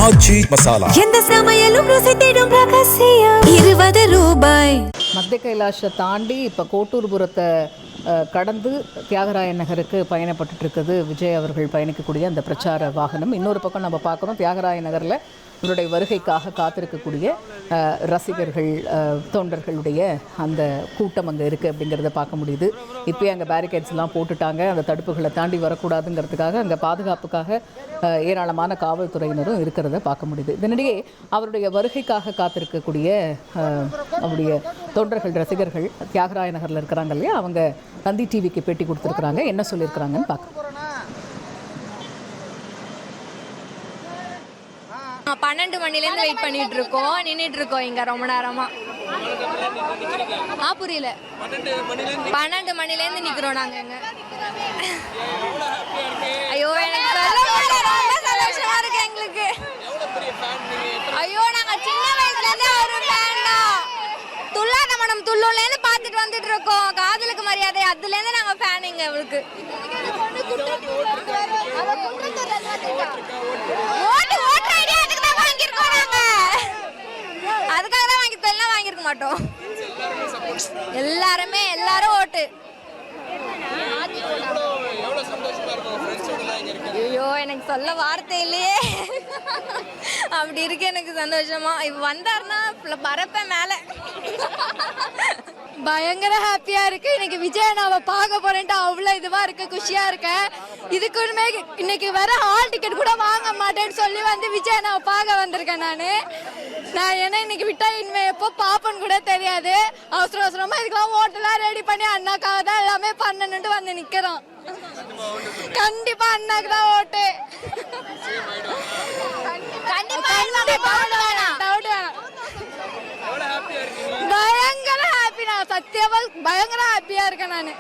ஆச்சி மசாலா எந்த சமையலும் ருசி தேடும் ரகசியம் 20 ரூபாய். மத்திய கைலாஷை தாண்டி இப்போ கோட்டூர்புரத்தை கடந்து தியாகராய நகருக்கு பயணப்பட்டு இருக்குது விஜய் அவர்கள் பயணிக்கக்கூடிய அந்த பிரச்சார வாகனம். இன்னொரு பக்கம் நம்ம பார்க்குறோம், தியாகராய நகரில் இவருடைய வருகைக்காக காத்திருக்கக்கூடிய ரசிகர்கள், தொண்டர்களுடைய அந்த கூட்டம் அங்கே இருக்குது அப்படிங்கிறத பார்க்க முடியுது. இப்போயே அங்கே பேரிகேட்ஸ்லாம் போட்டுட்டாங்க. அந்த தடுப்புகளை தாண்டி வரக்கூடாதுங்கிறதுக்காக அங்கே பாதுகாப்புக்காக ஏராளமான காவல்துறையினரும் இருக்கிறத பார்க்க முடியுது. இதனிடையே அவருடைய வருகைக்காக காத்திருக்கக்கூடிய அவருடைய தொண்டர்கள், ரசிகர்கள் தியாகராய நகரில் இருக்கிறாங்க இல்லையா, அவங்க தந்தி டிவிக்கு பேட்டி கொடுத்துருக்குறாங்க. என்ன சொல்லியிருக்கிறாங்கன்னு பார்க்க 12 மணிலேருந்து வெயிட் பண்ணிட்டு இருக்கோம், நின்றுட்டு இருக்கோம் இங்க ரொம்ப நேரமா. புரியல. 12 மணிலேருந்து நிக்கிறோம் நாங்க இங்க. ஐயோ எனக்கு ரொம்ப சந்தோஷமா இருக்கு எங்களுக்கு. ஐயோ நாங்க சின்ன வயசுல இருந்தே ஒரு ஃபேன் தான். துள்ளாத மனம் துள்ளுல இருந்து பாத்துட்டு வந்துட்டு இருக்கோம். காதலுக்கு மரியாதை அதுல இருந்து நாங்க ஃபேன் இங்க அவளுக்கு. மாட்டோம் எல்லாரும் ஓட்டு. ஐயோ எனக்கு சொல்ல வார்த்தை இல்லையே, அப்படி இருக்கு எனக்கு சந்தோஷமா. இப்ப வந்தாருன்னா பரப்ப மேல பயங்கர ஹாப்பியா இருக்கு. இன்னைக்கு விஜய் அண்ணாவை பார்க்க போறேன்ட்டு அவ்வளவு இதுவா இருக்கு, குஷியா இருக்கேன். இதுக்குமே இன்னைக்கு வர ஹால் டிக்கெட் கூட வாங்க மாட்டேன்னு சொல்லி வந்து விஜய் அண்ணாவை பார்க்க வந்திருக்கேன் நான் ஏன்னா இன்னைக்கு விட்டா இனிமே எப்போ பாப்பன்னு கூட தெரியாது. அவசரமா இதுக்கெல்லாம் ஓட்டெல்லாம் ரெடி பண்ணி அண்ணாக்காக தான் எல்லாமே பண்ணணுன்ட்டு வந்து நிக்கிறோம். கண்டிப்பா அண்ணாக்கு தான் ஓட்டு. பயங்கர ஹாப்பி. நான் சத்தியமா பயங்கர ஹாப்பியா இருக்கேன் நானு.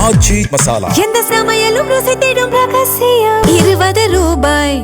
ஆச்சி மசாலா எந்த சமையலும் ருசி தேடும் ரகசியம் 20 ரூபாய்.